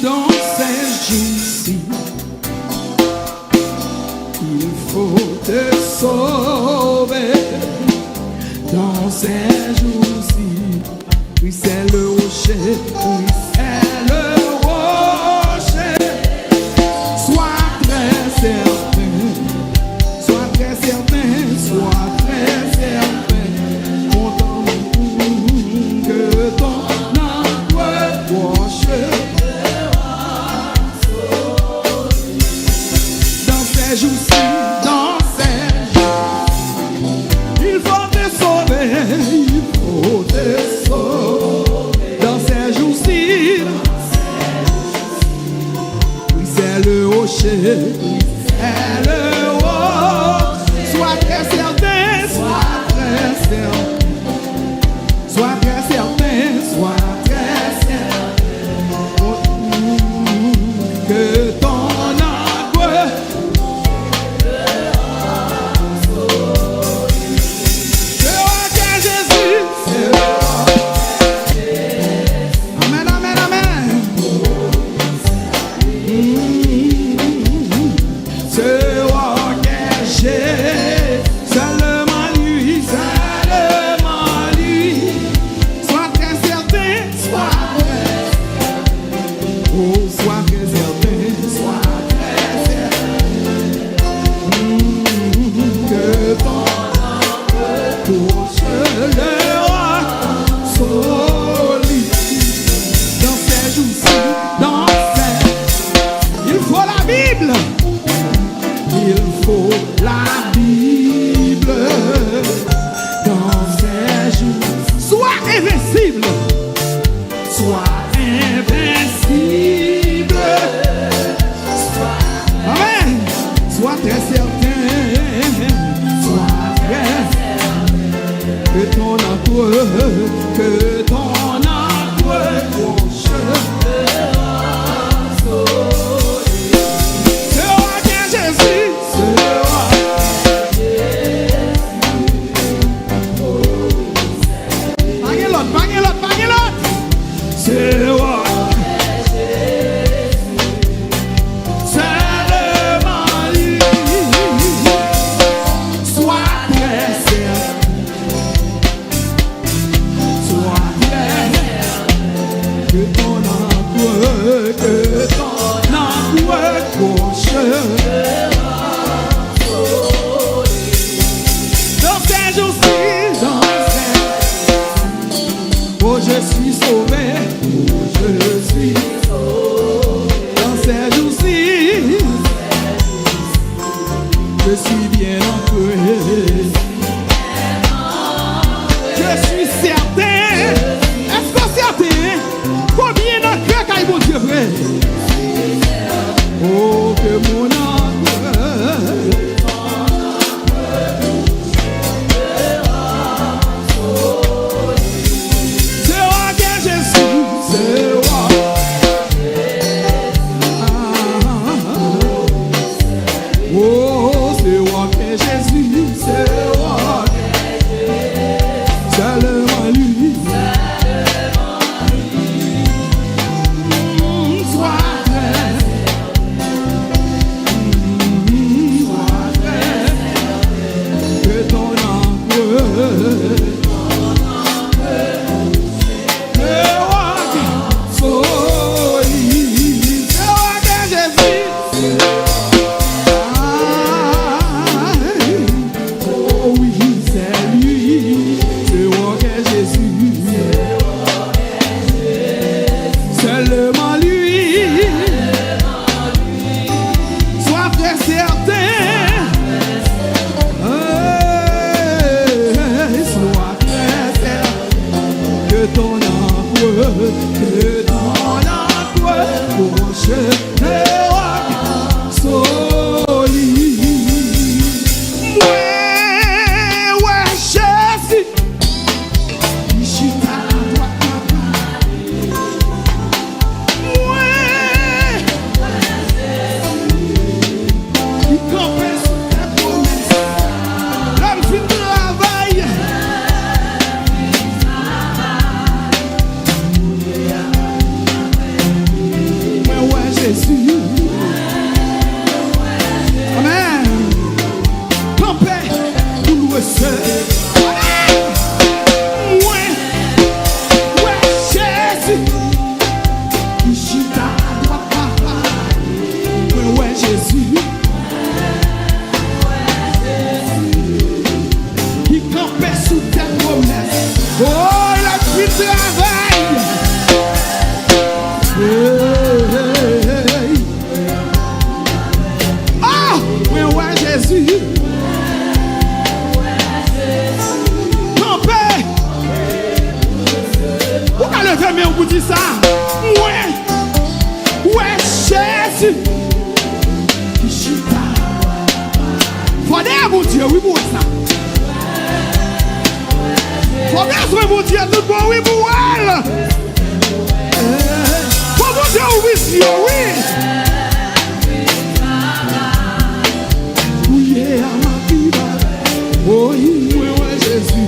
dans ces jours-ci, il faut te sauver. Dans ces jours-ci, oui c'est le rocher, oui c'est le rocher. Sois très certain, sois très certain, sois très certain, content que ton approche. Dans ces jours-ci, dans ces jours, il faut te sauver, il faut te sauver. Dans ces jours-ci, oui c'est le rocher, oui c'est le rocher. Sois très certain, sois très certain, sois très certain, sois très certain, que ton angoisse. Il faut la Bible dans ces jours. Sois invincible, sois invincible. Amen. Sois très certain, sois très certain que ton entourage, que ton entourage proche. Oh, je suis sauvé, oh, je suis sauvé. Dans ces jours-ci, je suis bien entouré. Je suis certain. Est-ce qu'on est certain? Combien de cœur qu'il mon Dieu vrai? Oh, que mon entourage. Ouais, Jésus. Kishita. Faut mon Dieu, oui, pour ça. Faut bien mon Dieu, tout bon, oui, pour elle. Faut mon Dieu, oui, oui. Oui, à ma vie. Oh, oui, ouais, Jésus.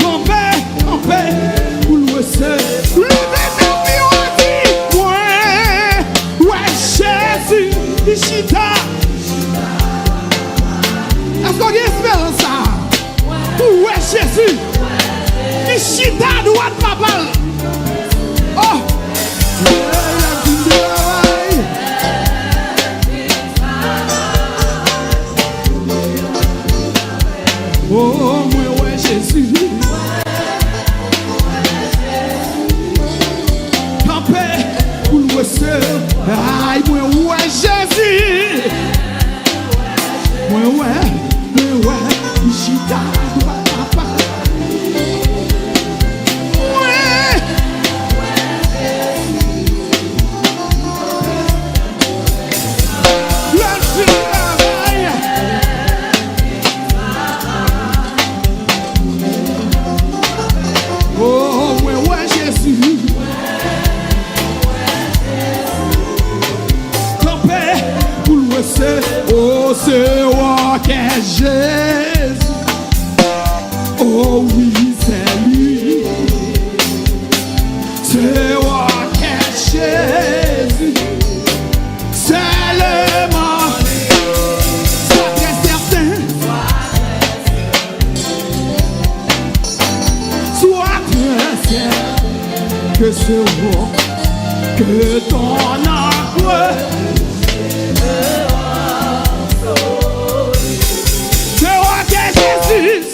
En paix, pour le seul. Jésus, Ishita. Est-ce qu'on a espérance ça? Ouais, Jésus. Ishita, droite, papa. Oh. Oh, moi, ouais, Jésus. Campé, pour le seul. Aïe, moi, ouais, Jésus. Moi, ouais, Ishita, papa. Ouais. Le travail. Oh, ouais, Jésus. Oh, c'est moi qui est Jésus. Oh oui, c'est lui. C'est moi qui est Jésus. C'est le mort. Sois très certain. Sois très certain que c'est moi, que ton amour.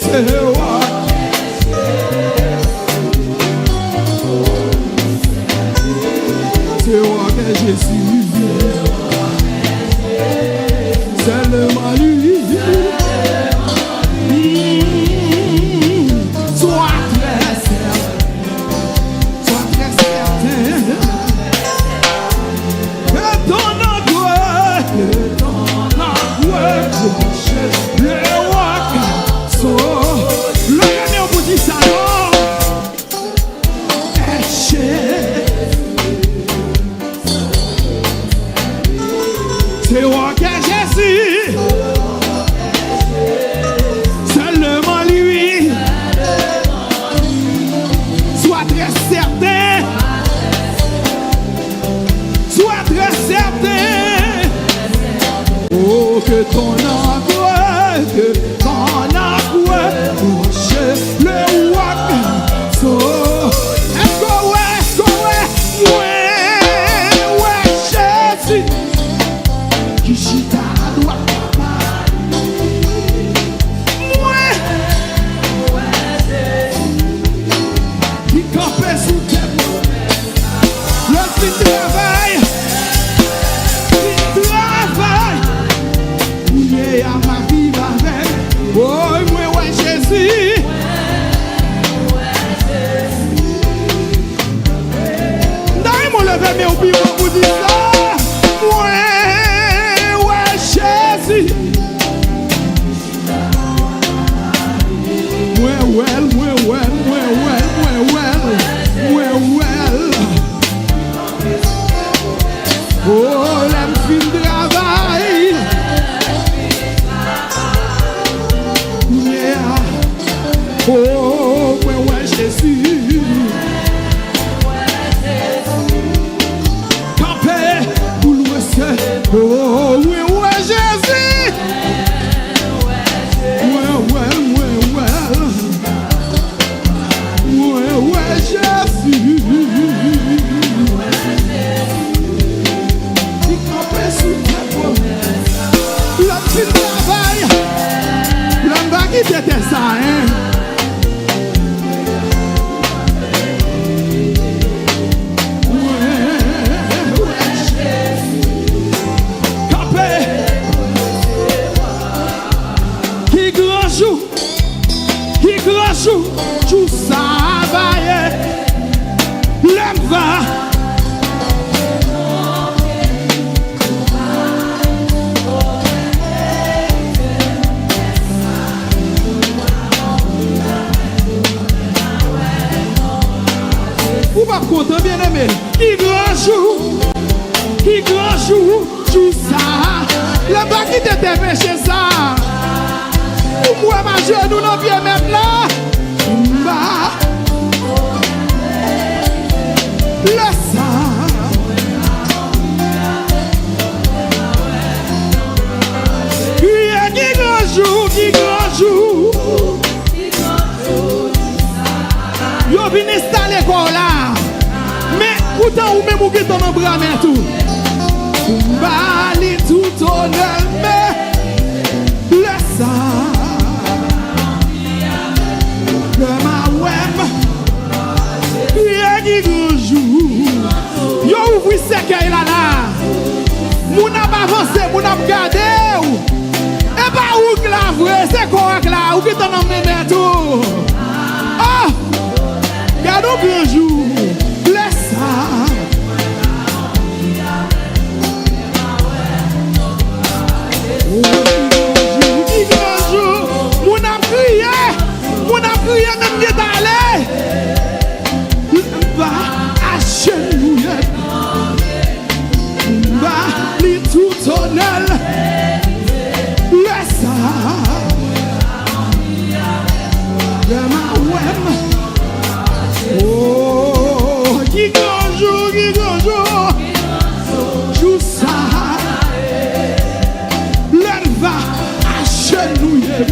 C'est moi. C'est moi que Jésus. C'est le lui. Sois très certain. Sois très certain. Que ton angoisse, le roi. Le gagnant vous dit ça, non? C'est roi que Jésus. Seulement lui. Sois très certain. Sois très certain. Oh, que ton angoisse, que ton angoisse, le rock. So, est-ce que ouais, Jésus. Qui chita à droite. Qui campait sous tes bras. Le petit travail. Mouillé à ma vie avec. Oh, moi, ouais, Jésus. D'ailleurs, mon levé, mais oubliez moi vous dire ça. Ouais, Jésus. Oh, la fin de travail. Oh, ouais, Jésus. Campé, pour le ciel. Oh, ouais, Jésus. Ouais, Jésus. Il campait sous ta peau. Le petit travail. L'homme va quitter ça, hein. L'homme va. Ou pas content, bien aimé. Qui grand jour, tout ça. Le bas qui t'était péché ça. Ou moi, ma genou, non, bien même là. Le sang. Qui grand jour. Yo vin installer quoi là. Mais pourtant ou même ou qui t'en bras mais tout. Bali tout honneur mais le sang. Le ma web. Qui grand jour. Yo ouvri cercueil là là. Moun a avancé, moun a regardé. Et pas où que la vraie, c'est quoi que là, où que t'en emmènes tout. Oh, regarde au grand jour, laisse ça. Qui grand jour, mon a crié même qui est allé. Va à chenouiller, va li tout honneur. Oh, qui grand jour, joue ça. L'elle va à chenouiller.